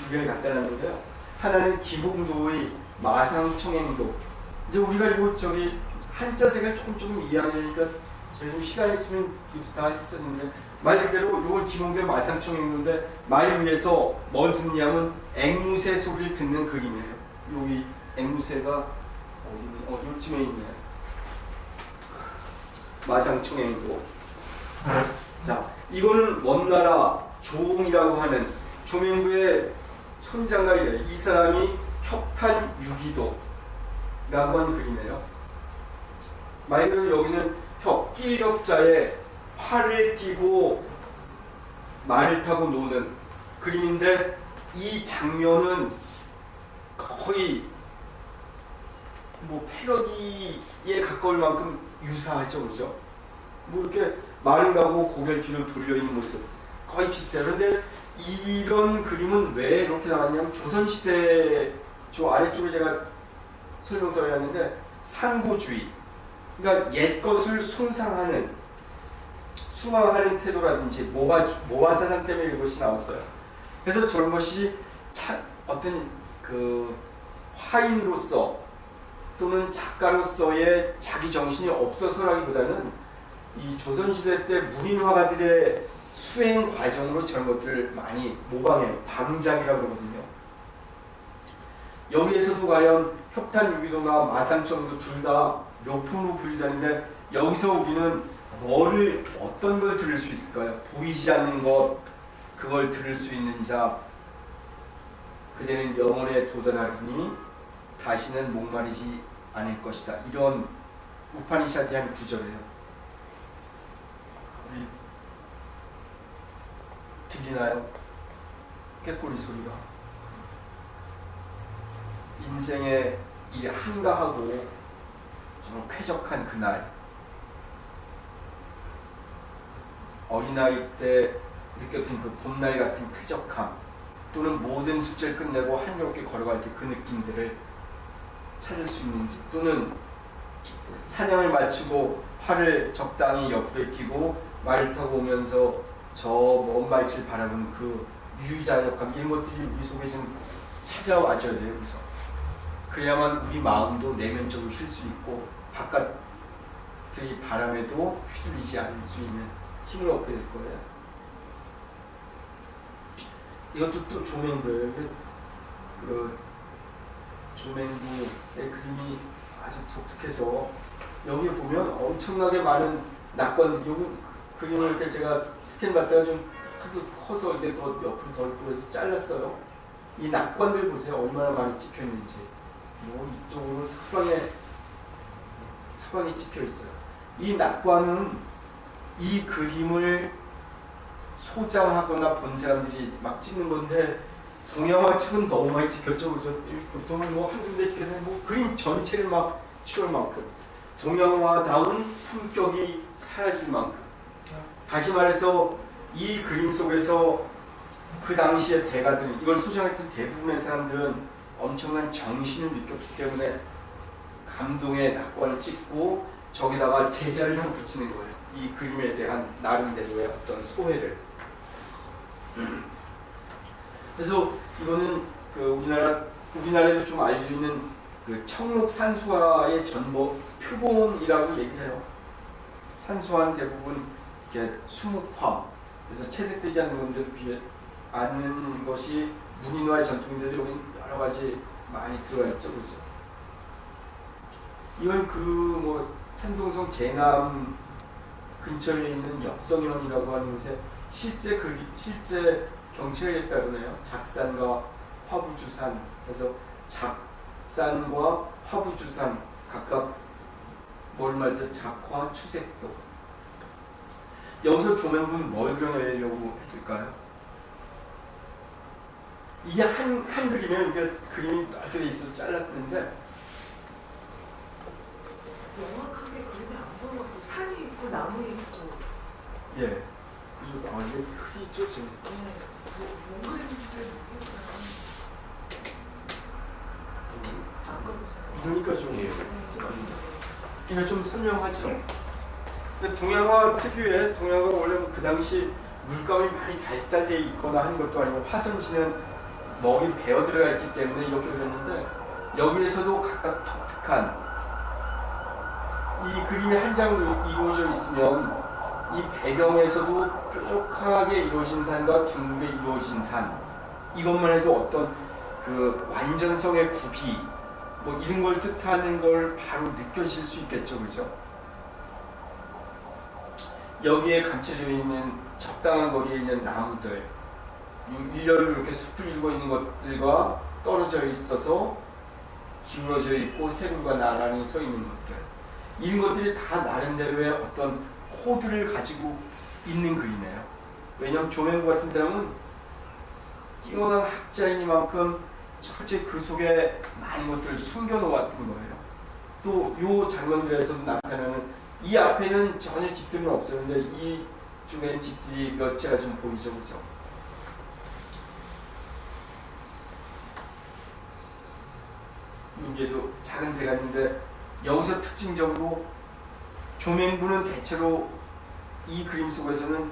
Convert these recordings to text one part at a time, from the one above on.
두 개를 갖다 놨는데요. 하나는 김홍도의 마상청행도. 이제 우리가 이거 저기 한자색을 조금 이해하려니까 제가 좀 시간이 있으면 다 했었는데, 말 그대로 이건 김홍도의 마상청행도인데 말 위에서 뭘 듣냐면 앵무새 소리를 듣는 그림이에요. 여기 앵무새가 어디쯤에 있네. 마상청행도. 자, 이거는 원나라 조홍이라고 하는 조명구의 손장가 이래. 이 사람이 협탄유기도라고 하는 그림이에요. 말 그대로 여기는 끼격자에 활을 띠고 말을 타고 노는 그림인데, 이 장면은 거의 뭐 패러디에 가까울 만큼 유사하죠, 그죠? 뭐 이렇게 말을 가고 고개를 뒤로 돌려 있는 모습 거의 비슷해요. 그런데 이런 그림은 왜 이렇게 나왔냐면, 조선시대 저 아래쪽에 제가 설명드렸는데 상고주의, 그러니까 옛 것을 숭상하는 수망하는 태도라든지 모화 사상 때문에 이것이 나왔어요. 그래서 저런 것이 어떤 그 화인으로서 또는 작가로서의 자기 정신이 없어서라기보다는 이 조선시대 때 문인 화가들의 수행 과정으로 저런 것들을 많이 모방해요. 방장이라고 그러거든요. 여기에서도 과연 협탄유기도나 마상청도 둘 다 묘품으로 불리자는데, 여기서 우리는 어떤 걸 들을 수 있을까요? 보이지 않는 것, 그걸 들을 수 있는 자, 그대는 영혼에 도달하리니 다시는 목마르지 않을 것이다. 이런 우파니샤드한 구절이에요. 우리 들리나요? 꾀꼬리 소리가. 인생의 이 한가하고 정말 쾌적한 그날, 어린아이 때 느꼈던 그 봄날 같은 쾌적함, 또는 모든 숙제를 끝내고 한가롭게 걸어갈 때 그 느낌들을 찾을 수 있는지, 또는 사냥을 마치고 활을 적당히 옆으로 끼고 말을 타고 오면서 저 먼 말치를 바라보는 그 유유자적함, 이런 것들이 우리 속에 좀 찾아와줘야 돼요. 그래서 그래야만 우리 마음도 내면적으로 쉴 수 있고 바깥의 바람에도 휘둘리지 않을 수 있는 힘을 얻게 될 거예요. 이것도 또 조명구예요. 그 조명구의 그림이 아주 독특해서, 여기 보면 엄청나게 많은 낙관들, 여기 그림을 이렇게 제가 스캔 받다가 좀 하도 커서 이게 더 옆으로 더 있고 해서 잘랐어요. 이 낙관들 보세요. 얼마나 많이 찍혀 있는지. 뭐 이쪽으로 사방에 찍혀 있어요. 이 낙관은 이 그림을 소장하거나 본 사람들이 막 찍는 건데, 동양화 측은 너무 많이 찍혔죠. 그래서 보통은 뭐 한 군데 찍혀서 뭐 그림 전체를 막 치울 만큼 동양화다운 품격이 사라질 만큼. 다시 말해서 이 그림 속에서 그 당시의 대가들, 이걸 소장했던 대부분의 사람들은 엄청난 정신을 느꼈기 때문에 감동의 낙관을 찍고 저기다가 제자를 붙이는 거예요. 이 그림에 대한 나름대로의 어떤 소회를. 그래서 이거는 그 우리나라에도 좀 알려져 있는 그 청록 산수화의 전모 표본이라고 얘기를 해요. 산수화는 대부분 이렇게 수묵화, 그래서 채색되지 않는 건데도 비해 않는 것이 문인화의 전통인데도 여기 여러 가지 많이 들어가 있죠, 그죠? 이건 그 뭐 산동성 제남 근처에 있는 역성현이라고 하는 곳에 실제 경치가 있다그러네요. 작산과 화부주산. 그래서 작산과 화부주산 각각 뭘 말하죠? 작화, 추색도. 여기서 조명구는 뭘 그려내려고 했을까요? 이게 한 그림에 이게 그림이 넓게 돼 있어서 잘랐는데, 명확하게 그림이 안 보여갖고 산이 있고 나무 있고. 예, 그죠. 이게 크죠 지금. 뭔 그림인지 잘 모르겠어요. 다 그러니까 좀 그러니까 좀 설명하죠. 근데 동양화 특유의, 동양화가 원래 그 당시 물감이 많이 발달돼 있거나 하는 것도 아니고 화선지는 먹이 배어 들어가 있기 때문에 이렇게 그렸는데 여기에서도 각각 독특한 이 그림이 한 장으로 이루어져 있으면 이 배경에서도 뾰족하게 이루어진 산과 둥글게 이루어진 산 이것만 해도 어떤 그 완전성의 구비 뭐 이런 걸 뜻하는 걸 바로 느껴질 수 있겠죠, 그죠? 여기에 감춰져 있는 적당한 거리에 있는 나무들, 일렬로 이렇게 숲을 이루고 있는 것들과 떨어져 있어서 기울어져 있고 세로가 나란히 서 있는 것들, 이런 것들이 다 나름대로의 어떤 코드를 가지고 있는 글이네요. 왜냐하면 조명구 같은 사람은 뛰어난 학자이니만큼 철저히 그 속에 많은 것들을 숨겨놓았던 거예요. 또 요 장면들에서도 나타나는 이 앞에는 전혀 집들은 없었는데 이쪽엔 집들이 몇 채가 좀 보이죠, 그죠? 여기에도 작은 데가 있는데 여기서 특징적으로 조명부는 대체로 이 그림 속에서는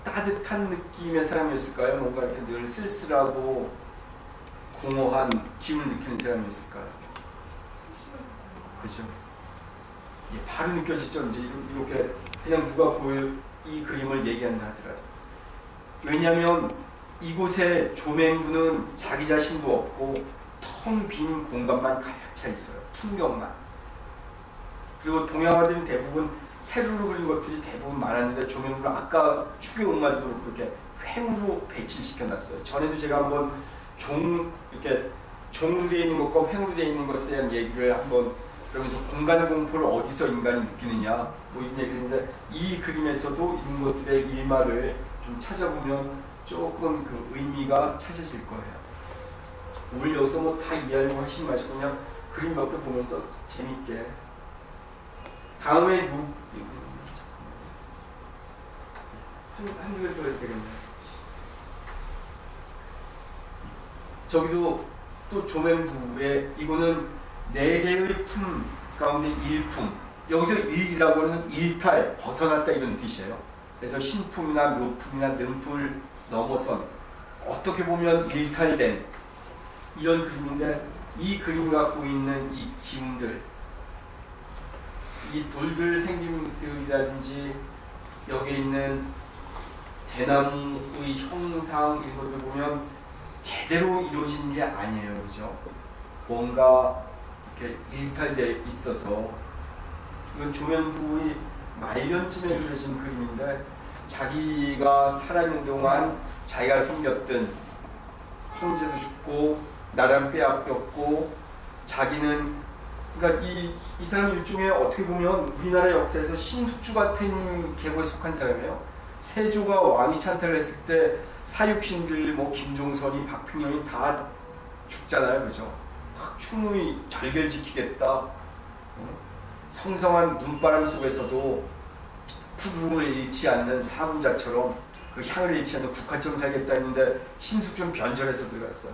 따뜻한 느낌의 사람이었을까요? 뭔가 이렇게 늘 쓸쓸하고 공허한 기운을 느끼는 사람이었을까요? 그죠? 예, 바로 느껴지죠. 이제 이렇게 그냥 누가 이 그림을 얘기한다 하더라도. 왜냐하면 이곳에 조명부는 자기 자신도 없고 텅 빈 공간만 가득 차 있어요. 풍경만. 그리고 동양화들은 대부분 세로로 그린 것들이 대부분 많았는데 조명부는 아까 축의 음마도 그렇게 횡으로 배치시켜놨어요. 전에도 제가 한번 이렇게 종으로 되어 있는 것과 횡으로 되어 있는 것에 대한 얘기를 한번 그러면서 공간 공포를 어디서 인간이 느끼느냐 뭐 이런 얘기를 했는데 이 그림에서도 이런 것들의 일말을 좀 찾아보면 조금 그 의미가 찾아질 거예요. 오늘 여기서 뭐 다 이해하려고 하시지 마시고 그냥 그림 몇 개 보면서 재밌게 다음에 한 개 더 해야 되겠네요. 저기도 또 조명부에 이거는 4개의 품 가운데 일품, 여기서 일이라고 하는 일탈, 벗어났다 이런 뜻이에요. 그래서 신품이나 묘품이나 능품을 넘어선 어떻게 보면 일탈된 이런 그림인데 이 그림이 갖고 있는 이 기운들, 이 돌들 생김들이라든지 여기 있는 대나무의 형상 이런 것들 보면 제대로 이루어진 게 아니에요, 그죠? 뭔가 이렇게 일탈돼 있어서 이건 조명부의 말년쯤에 그려진 그림인데 자기가 살아있는 동안 자기가 섬겼던 형제도 죽고 나라는 빼앗겼고 자기는 그러니까 이 사람은 일종의 어떻게 보면 우리나라 역사에서 신숙주 같은 계보에 속한 사람이에요. 세조가 왕위 찬탈을 했을 때 사육신들 뭐 김종선이 박평영이 다 죽잖아요, 그죠? 막 충무이 절결지키겠다. 성성한 눈바람 속에서도 푸르름을 잃지 않는 사문자처럼 그 향을 잃지 않는 국화처럼 살겠다 했는데 신숙주는 변절해서 들어갔어요.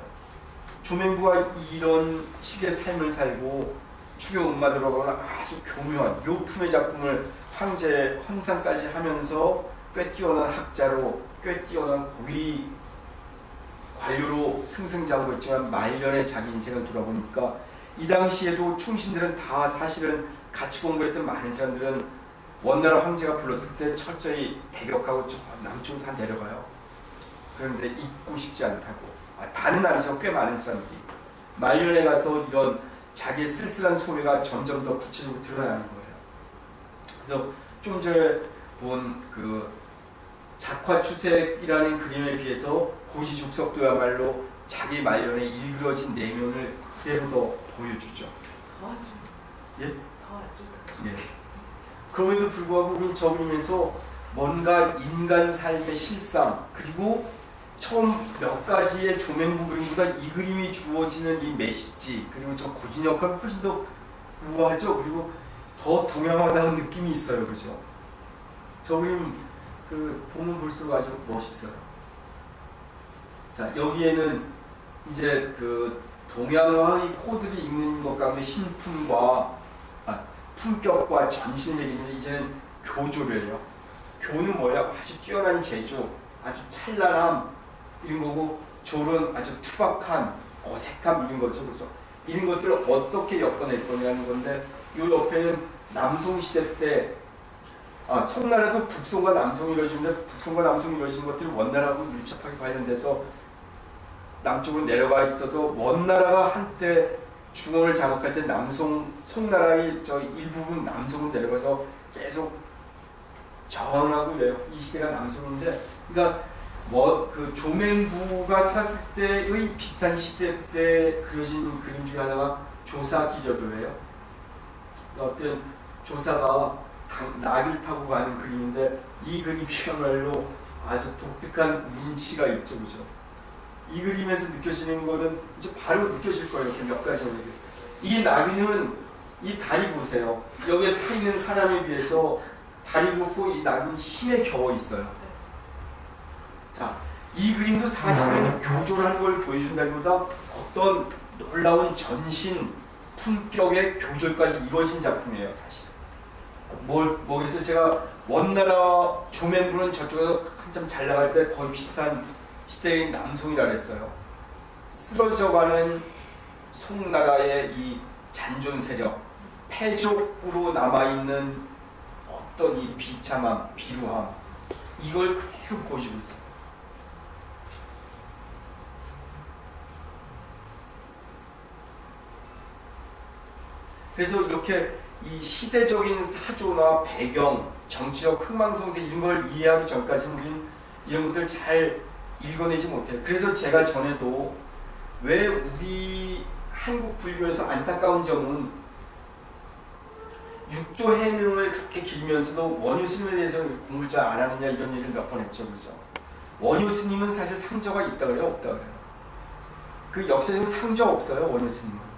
조명부가 이런 식의 삶을 살고 추교 음마들어가거나 아주 교묘한 묘품의 작품을 황제 헌상까지 하면서 꽤 뛰어난 학자로 꽤 뛰어난 고위 관료로 승승장구했지만 말년에 자기 인생을 돌아보니까 이 당시에도 충신들은 다 사실은 같이 공부했던 많은 사람들은 원나라 황제가 불렀을 때 철저히 배격하고 저 남쪽으로 다 내려가요. 그런데 잊고 싶지 않다고. 다는 아니죠. 꽤 많은 사람들이 말년에 가서 이런 자기의 쓸쓸한 소리가 점점 더 구체적으로 드러나는 거예요. 그래서 좀 전에 본 그 작화추색이라는 그림에 비해서 고시죽석도야말로 자기 말년에 일그러진 내면을 그대로 더 보여주죠. 더 안 예? 더 안 좋다. 예. 그럼에도 불구하고 우린 저 그림에서 뭔가 인간 삶의 실상 그리고 처음 몇 가지의 조명부 그림보다 이 그림이 주어지는 이 메시지 그리고 저 고진 역할은 훨씬 더 우아하죠. 그리고 더 동양화다운 느낌이 있어요, 그죠? 저 그림 그 보면 볼수록 아주 멋있어요. 자, 여기에는 이제 그 동양화의 코드를 읽는 것 가운데 신품과 품격과 전신을 얘기하는데 이제는 교조를 해요. 교는 뭐야? 아주 뛰어난 재주, 아주 찬란함 이런 거고 저런 아주 투박한 어색함 이런 거죠, 그죠? 이런 것들을 어떻게 엮어낼 거냐는 건데, 요 옆에는 남송 시대 때 송나라도 북송과 남송이 이루어지는데, 북송과 남송이 이루어지는 것들이 원나라하고 밀접하게 관련돼서 남쪽으로 내려가 있어서, 원나라가 한때 중원을 장악할 때 송나라의 저 일부분 남송으로 내려가서 계속 저항하고 이래요. 이 시대가 남송인데, 그러니까 그 조맹부가 살았을 때의 비슷한 시대 때 그려진 그림 중에 하나가 조사기려도예요. 어떤 조사가 낙을 타고 가는 그림인데, 이 그림이야말로 아주 독특한 운치가 있죠, 그죠? 이 그림에서 느껴지는 거는 이제 바로 느껴질 거예요. 이렇게 몇 가지 얘기. 이게 나귀는 이 다리 보세요. 여기에 타 있는 사람에 비해서 다리 굽고 이 나귀는 힘에 겨워 있어요. 자, 이 그림도 사실은 교조라는 걸 보여준다기보다 어떤 놀라운 전신 품격의 교조까지 이루어진 작품이에요, 사실. 그래서 제가 원나라 조맹부는 저쪽에서 한참 잘 나갈 때 거의 비슷한 시대의 남송이라 그랬어요. 쓰러져가는 송나라의 이 잔존 세력, 패족으로 남아있는 어떤 이 비참함, 비루함, 이걸 그대로 보여주고 있어요. 그래서 이렇게 이 시대적인 사조나 배경, 정치적 흥망성쇠 이런 걸 이해하기 전까지는 우리는 이런 것들을 잘 읽어내지 못해요. 그래서 제가 전에도 왜 우리 한국 불교에서 안타까운 점은 육조 해명을 그렇게 길면서도 원효 스님에 대해서 공부를 잘 안 하느냐 이런 얘기를 몇 번 했죠, 그죠? 원효 스님은 사실 상저가 있다 그래요, 없다 그래요? 그 역사적으로 상저 없어요, 원효 스님은.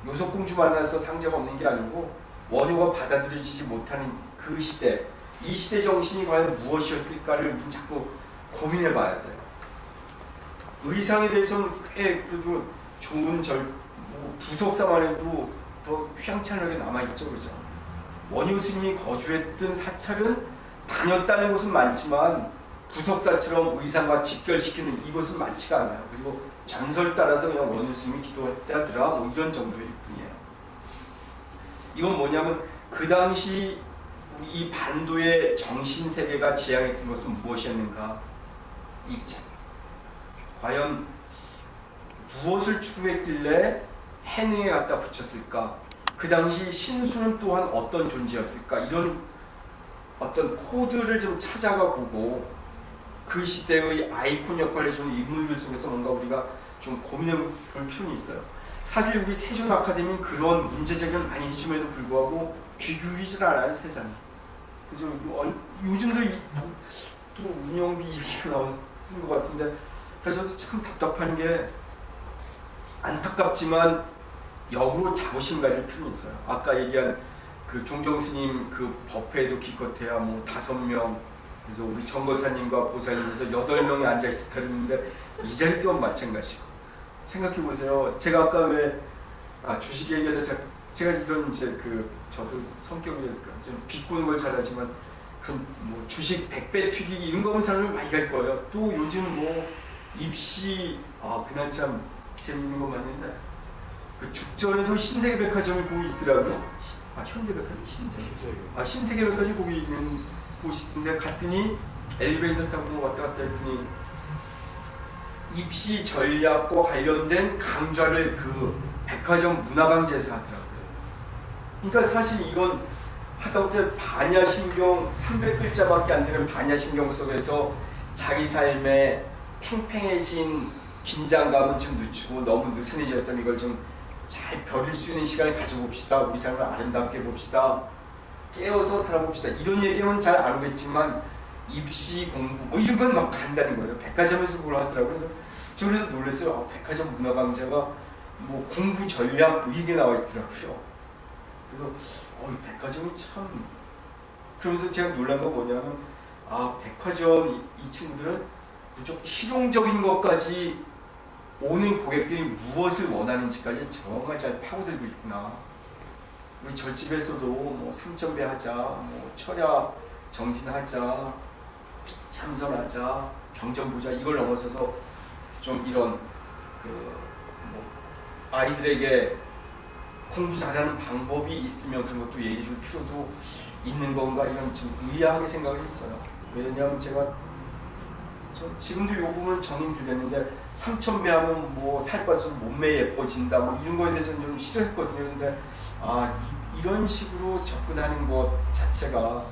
요속공주 만나서 상저가 없는 게 아니고 원효가 받아들여지지 못하는 그 시대, 이 시대 정신이 과연 무엇이었을까를 우리는 자꾸 고민해 봐야 돼요. 의상에 대해서는 꽤 그래도 좋은 부속사만 해도 더 휘황찬란하게 남아있죠, 그죠? 원효 스님이 거주했던 사찰은 다녔다는 곳은 많지만 부석사처럼 의상과 직결시키는 이곳은 많지가 않아요. 그리고 전설 따라서 그냥 원효 스님이 기도했다더라 뭐 이런 정도일 뿐이에요. 이건 뭐냐면 그 당시 이 반도의 정신세계가 지향했던 것은 무엇이었는가? 과연 무엇을 추구했길래 해능에 갖다 붙였을까? 그 당시 신수는 또한 어떤 존재였을까? 이런 어떤 코드를 좀 찾아가 보고 그 시대의 아이콘 역할을 해주는 인물들 속에서 뭔가 우리가 좀 고민해 볼 필요는 있어요. 사실 우리 세종 아카데미는 그런 문제 제기를 많이 해줌에도 불구하고 귀 기울이질 않아요, 세상에. 그래서 요즘도 또 운영비 얘기가 나왔던 것 같은데, 그래서 참 답답한 게 안타깝지만 역으로 자부심 가질 필요는 있어요. 아까 얘기한 그 종정스님 그 법회에도 기껏해야 뭐 5명, 그래서 우리 정거사님과 보살님에서 8명이 앉아있을 터였는데 이 자리 또한 마찬가지고. 생각해보세요. 제가 아까 왜 주식 얘기하다 제가 이런 이제 저도 성격이 좀 비꼬는 걸 잘하지만 그럼 뭐 주식 100배 튀기기 이런 거 보면 사람이 많이 갈 거예요. 또 요즘 뭐 입시 그날 참 재밌는 거 봤는데 그 죽전에도 신세계백화점이 거기 있더라고요. 현대백화점 신세계백화점 거기 있는 곳인데 갔더니 엘리베이터 타고 왔다 갔다 했더니 입시 전략과 관련된 강좌를 그 백화점 문화강좌에서 하더라고요. 그러니까 사실 이건 하다못해 반야심경 300글자밖에 안 되는 반야심경 속에서 자기 삶에 팽팽해진 긴장감은 좀 늦추고 너무 느슨해졌던 이걸 좀 잘 버릴 수 있는 시간을 가져봅시다. 우리 삶을 아름답게 봅시다. 깨어서 살아봅시다. 이런 얘기는 잘 안 오겠지만 입시 공부 뭐 이런 건 막 간다는 거예요. 백화점에서 그걸 하더라고요. 저 그래서 놀랐어요. 백화점 문화강좌가 뭐 공부 전략 뭐 이게 나와 있더라고요. 그래서 백화점이 참, 그러면서 제가 놀란 건 뭐냐면 백화점 이 친구들은 무조건 실용적인 것까지 오는 고객들이 무엇을 원하는지까지 정말 잘 파고들고 있구나. 우리 절집에서도 뭐 삼천배 하자, 뭐 철야 정진하자, 참선하자, 경전 보자 이걸 넘어서서 좀 이런 뭐 아이들에게 공부 잘하는 방법이 있으면 그런 것도 얘기해 줄 필요도 있는 건가 이런 좀 의아하게 생각을 했어요. 왜냐하면 제가 지금도 이 부분은 정인 들렸는데 상천배 하면 뭐 살 빠지면 몸매 예뻐진다 뭐 이런 거에 대해서는 좀 싫어했거든요. 근데 이런 식으로 접근하는 것 자체가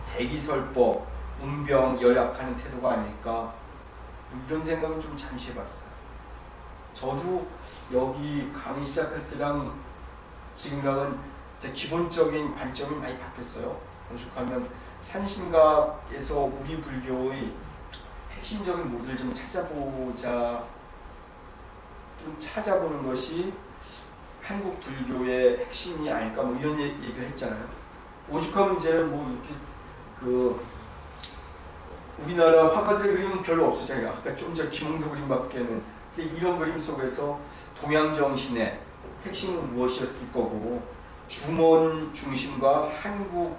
대기설법, 운병, 열약하는 태도가 아닐까 이런 생각은 좀 잠시 해봤어요. 저도 여기 강의 시작할 때랑 지금랑은 제 기본적인 관점이 많이 바뀌었어요. 오죽하면 산신각에서 우리 불교의 핵심적인 모델을 좀 찾아보는 것이 한국 불교의 핵심이 아닐까 뭐 이런 얘기를 했잖아요. 오죽하면 이제는 뭐 이렇게 우리나라 화가들의 그림은 별로 없었잖아요. 아까 좀 전에 김홍도 그림밖에는. 근데 이런 그림 속에서 동양 정신의 핵심은 무엇이었을 거고 중원 중심과 한국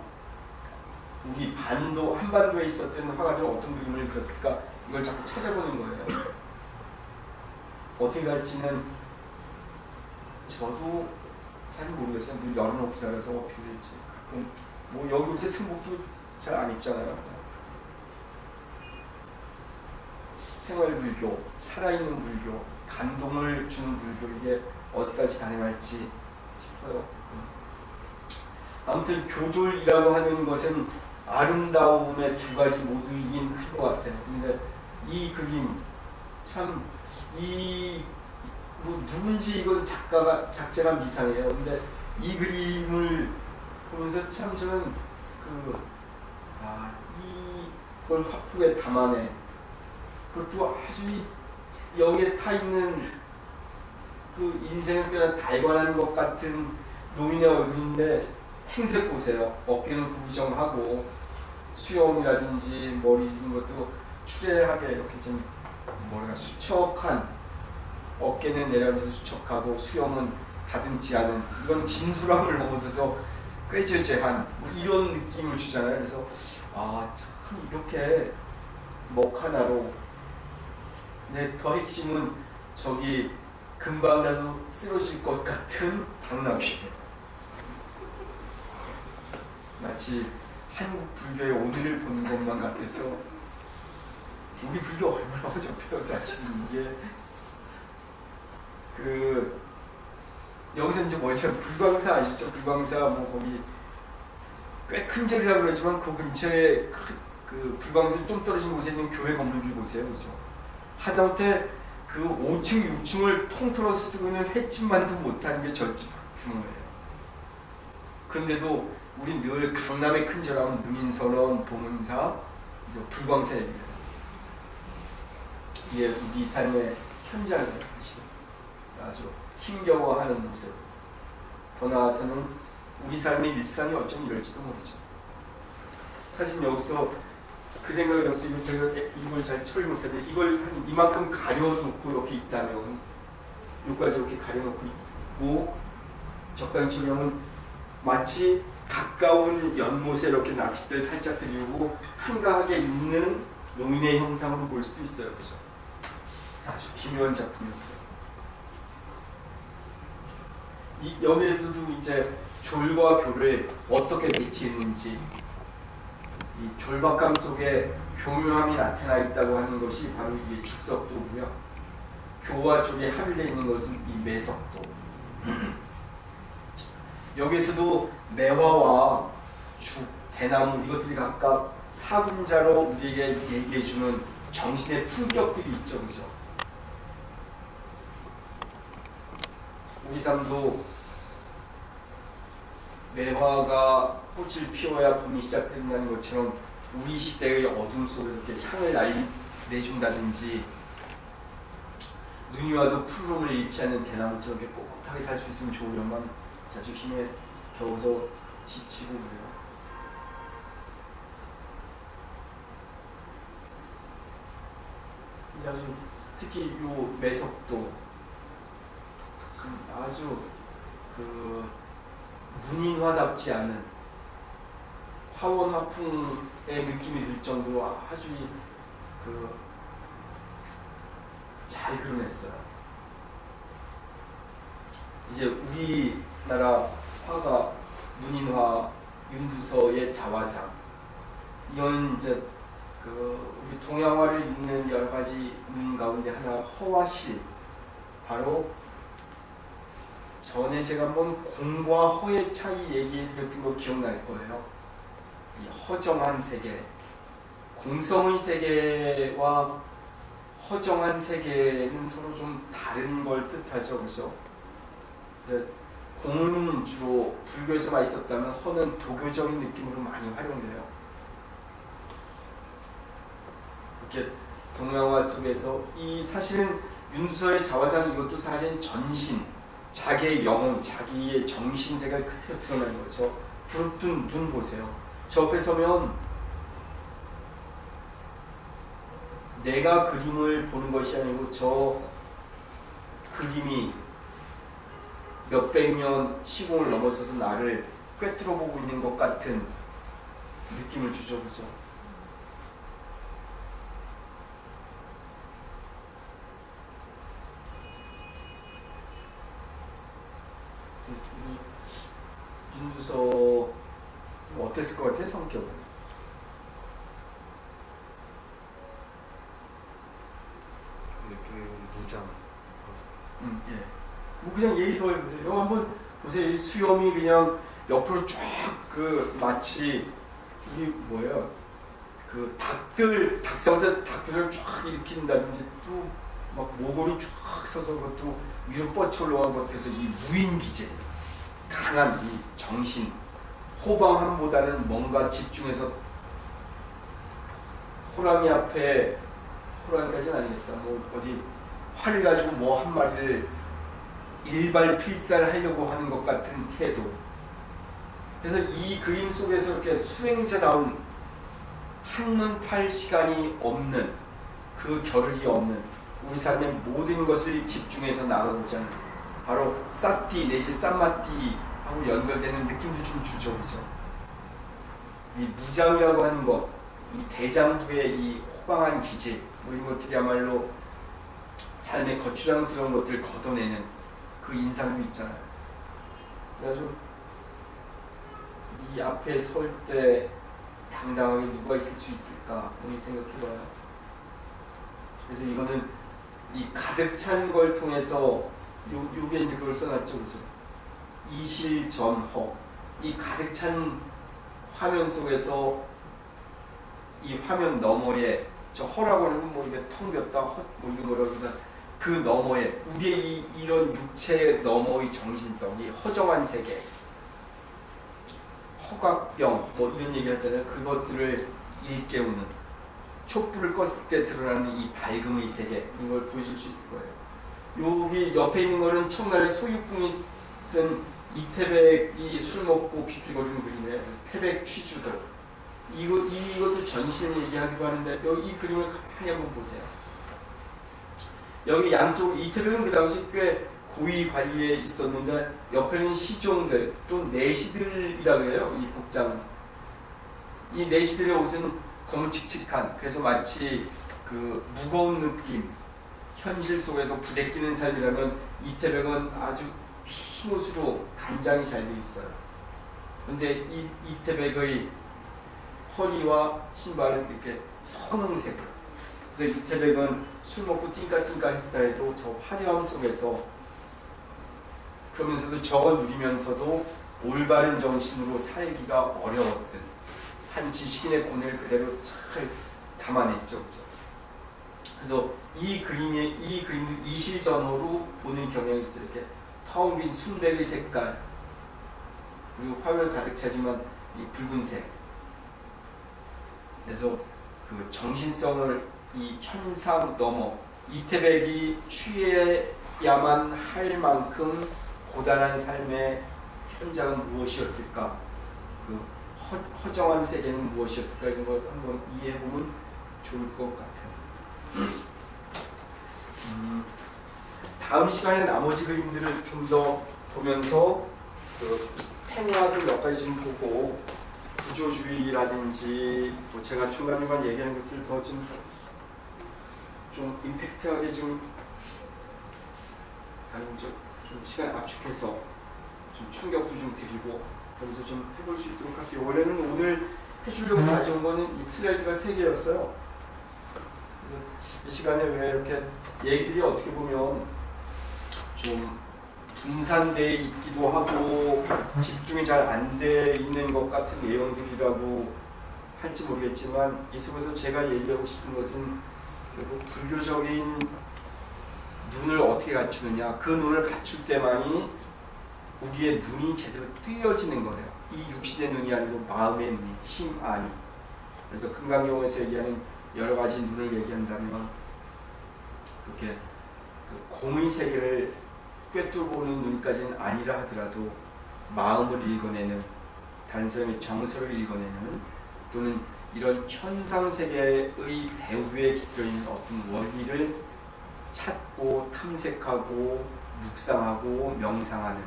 우리 한반도에 있었던 화가들은 어떤 그림을 그렸을까 이걸 자꾸 찾아보는 거예요. 어떻게 갈지는 저도 사실 모르겠어요. 늘 열어놓고 살아서 어떻게 될지. 가끔 뭐 여기 올 때 승복도 잘 안 입잖아요. 생활불교, 살아있는 불교, 감동을 주는 불교 이게 어디까지 가능할지 싶어요. 아무튼 교졸이라고 하는 것은 아름다움의 두 가지 모두이긴 할 것 같아요. 근데 이 그림 참 뭐 누군지 이건 작자가 미상해요. 근데 이 그림을 보면서 참 저는 이걸 화풍에 담아내 그것도 아주 여기에 타 있는 그 인생을 꽤나 달관한 것 같은 노인의 얼굴인데 행색 보세요. 어깨는 구부정하고 수염이라든지 머리 이런 것도 추레하게 이렇게 좀 머리가 수척한 어깨는 내려앉아서 수척하고 수염은 다듬지 않은 이건 진솔함을 넘어서서 꾀죄죄한 뭐 이런 느낌을 주잖아요. 그래서 참 이렇게 먹 하나로 근데 더 핵심은 저기 금방이라도 쓰러질 것 같은 당나귀 마치 한국 불교의 오늘을 보는 것만 같아서 우리 불교 얼마나 어접해요. 사실 이게 여기서 이제 월천 불광사 아시죠? 불광사 뭐 거기 꽤 큰 절이라고 그러지만 그 근처에 그 불광사 좀 떨어진 곳에 있는 교회 건물들 보세요. 그죠? 하다못해 그 5층, 6층을 통틀어서 쓰고 있는 횟집만도 못하는 게 절집 규모예요. 그런데도 우리 늘 강남의 큰 절하면 능인선원, 봉은사, 불광사 얘기해요. 이게 우리 삶의 현장이에요. 사실 아주 힘겨워하는 모습. 더 나아가서는 우리 삶의 일상이 어쩜 이럴지도 모르죠. 사실 여기서 그 생각을 해서 이걸 잘 처리 못했는데 이걸 한 이만큼 가려놓고 이렇게 있다면 여기까지 이렇게 가려놓고 있고 적당히 치면 마치 가까운 연못에 이렇게 낚싯대를 살짝 들이고 한가하게 있는 노인의 형상으로 볼 수도 있어요. 그죠? 아주 기묘한 작품이었어요. 여기에서도 이제 졸과 교를 어떻게 배치했는지 이 졸박감 속에 교묘함이 나타나 있다고 하는 것이 바로 이게 축석도고요. 교와 졸이 합일되어 있는 것은 이 매석도. 여기에서도 매화와 죽, 대나무 이것들이 각각 사군자로 우리에게 얘기해주는 정신의 품격들이 있죠. 그죠? 우리 삶도 매화가 꽃을 피워야 봄이 시작된다는 것처럼 우리 시대의 어둠 속에서 이렇게 향을 내준다든지 눈이 와도 푸르름을 잃지 않는 대나무처럼 이렇게 꼿꼿하게 살 수 있으면 좋으련만 자주 힘에 겨워서 지치고 그래요. 아주 특히 요 매석도 아주 문인화답지 않은 화원 화풍의 느낌이 들 정도로 아주 잘 그려냈어요. 이제 우리나라 화가 문인화 윤두서의 자화상, 이건 이제 우리 동양화를 잇는 여러 가지 문 가운데 하나 허와 실, 바로 전에 제가 한번 공과 허의 차이 얘기해 드렸던 거 기억날 거예요. 이 허정한 세계, 공성의 세계와 허정한 세계는 서로 좀 다른 걸 뜻하죠, 그죠? 공은 주로 불교에서만 있었다면 허는 도교적인 느낌으로 많이 활용돼요. 이렇게 동양화 속에서 이 사실은 윤두서의 자화상, 이것도 사실은 전신, 자기의 영혼, 자기의 정신세가 그대로 드러나는 거죠. 부릅뜬 눈 보세요. 저 앞에 서면 내가 그림을 보는 것이 아니고 저 그림이 몇백 년 시공을 넘어서서 나를 꿰뚫어 보고 있는 것 같은 느낌을 주죠, 그죠? 윤두서 어땠을 것 같아요, 성격은? 느낌이 무장. 예. 뭐 그냥 얘기 더 해보세요. 이거 한번 보세요. 이 수염이 그냥 옆으로 쫙 마치 이게 뭐예요? 그 닭사운드 닭들을 쫙 일으킨다든지 또 막 모골이 쫙 서서 그것도 위로 뻗쳐 올라간 것 같아서 이 무인기제, 강한 이 정신, 호방함보다는 뭔가 집중해서 호랑이 앞에, 호랑이까지는 아니겠다, 뭐 어디 활을 가지고 뭐 한 마리를 일발필살하려고 하는 것 같은 태도. 그래서 이 그림 속에서 이렇게 수행자다운 한눈 팔 시간이 없는, 그 겨를이 없는 우리 삶의 모든 것을 집중해서 나가보자는, 바로 사띠 내지 쌈마띠하고 연결되는 느낌도 좀 주죠, 그죠? 이 무장이라고 하는 것, 이 대장부의 이 호방한 기질, 뭐 이런 것들이야말로 삶의 거추장스러운 것들을 걷어내는 그 인상도 있잖아요. 그래가지고 이 앞에 설 때 당당하게 누가 있을 수 있을까, 우리 생각해봐요. 그래서 이거는 이 가득 찬 걸 통해서 요게 이제 그걸 써놨죠, 그죠? 이실전허, 이 가득 찬 화면 속에서 이 화면 너머에, 저 허라고 하는 뭐 이게 텅 비었다, 뭐 이런 거라고 그러나 그 너머에 우리의 이런 육체 너머의 정신성, 이 허정한 세계, 허각병 뭐 이런 얘기 하잖아요. 그것들을 일깨우는, 촛불을 껐을 때 드러나는 이 밝음의 세계, 이걸 보실 수 있을 거예요. 여기 옆에 있는 거는 청나라의 소육궁이 쓴 이태백이 술 먹고 비틀거리는 그림이에요. 태백 취주도. 이것도 전신 얘기하기도 하는데, 여기 이 그림을 가만히 한번 보세요. 여기 양쪽, 이태백은 그 당시 꽤 고위 관리에 있었는데 옆에는 시종들, 또 내시들이라고 해요. 이 복장은. 이 내시들의 옷은 검칙칙한, 그래서 마치 그 무거운 느낌, 현실 속에서 부대끼는 삶이라면 이태백은 아주 흰 옷으로 단장이 잘 돼 있어요. 근데 이태백의 허리와 신발은 이렇게 선홍색으로. 그래서 이태백은 술 먹고 띵까띵까 했다 해도 저 화려함 속에서, 그러면서도 저걸 누리면서도 올바른 정신으로 살기가 어려웠던 한 지식인의 고뇌를 그대로 잘 담아냈죠, 그죠? 그래서 이 그림도 이실전호로 보는 경향이 있어요. 이렇게 텅 빈 순백의 색깔, 그리고 화면 가득 차지만 이 붉은색. 그래서 그 정신성을 이 현상 넘어 이태백이 취해야만 할 만큼 고단한 삶의 현장은 무엇이었을까? 그 허정한 세계는 무엇이었을까? 이런 걸 한번 이해해보면 좋을 것 같아요. 다음 시간에 나머지 그림들을 좀 더 보면서 그 팽화도 몇 가지 좀 보고, 구조주의라든지 뭐 제가 중간중간 얘기하는 것들 더 좀 임팩트하게 좀 좀 시간 압축해서 좀 충격도 좀 드리고 그러면서 좀 해볼 수 있도록 할게요. 원래는 오늘 해주려고 가져온 거는 이 슬라이드가 3개였어요. 그래서 이 시간에 왜 이렇게 얘기들이 어떻게 보면 좀 분산되어 있기도 하고 집중이 잘 안 돼 있는 것 같은 내용들이라고 할지 모르겠지만 이 속에서 제가 얘기하고 싶은 것은 결국 불교적인 눈을 어떻게 갖추느냐, 그 눈을 갖출 때만이 우리의 눈이 제대로 뜨여지는 거예요. 이 육신의 눈이 아니고 마음의 눈이, 심, 안이. 그래서 금강경에서 얘기하는 여러 가지 눈을 얘기한다면 그렇게 그 공의 세계를 꿰뚫고는 눈까지는 아니라 하더라도 마음을 읽어내는, 다른 사람의 정서를 읽어내는, 또는 이런 현상 세계의 배후에 깃들어 있는 어떤 원리를 찾고 탐색하고 묵상하고 명상하는,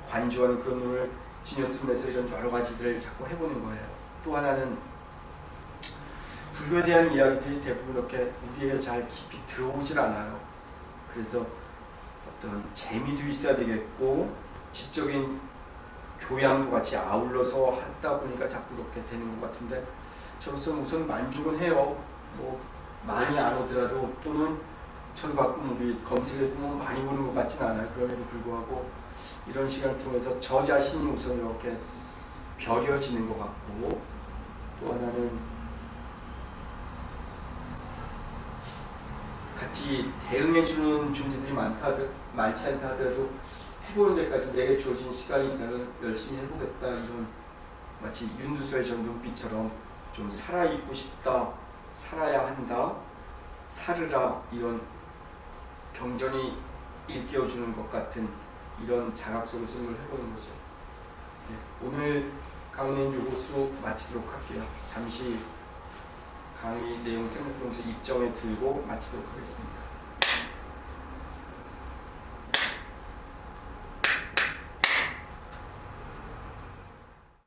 관조하는 그런 눈을 지녔으면서 이런 여러 가지들을 자꾸 해보는 거예요. 또 하나는 불교에 대한 이야기들이 대부분 이렇게 우리에게 잘 깊이 들어오질 않아요. 그래서 어떤 재미도 있어야 되겠고 지적인 교양도 같이 아울러서 하다 보니까 자꾸 그렇게 되는 것 같은데, 저로서는 우선 만족은 해요. 뭐 많이 안 오더라도, 또는 저도 가끔 우리 검색해보면 많이 보는 것 같진 않아요. 그럼에도 불구하고 이런 시간을 통해서 저 자신이 우선 이렇게 벼려지는 것 같고, 또 하나는 같이 대응해주는 존재들이 많지 않다 하더라도 해보는 데까지 내게 주어진 시간이 있다면 열심히 해보겠다, 이런 마치 윤두서의 전 눈빛처럼 좀 살아있고 싶다, 살아야 한다, 살으라, 이런 경전이 일깨워주는 것 같은 이런 자각 속에서 이걸 해보는 거죠. 네, 오늘 강의는 이것으로 마치도록 할게요. 잠시 강의 내용 생각하면서 입정에 들고 마치도록 하겠습니다.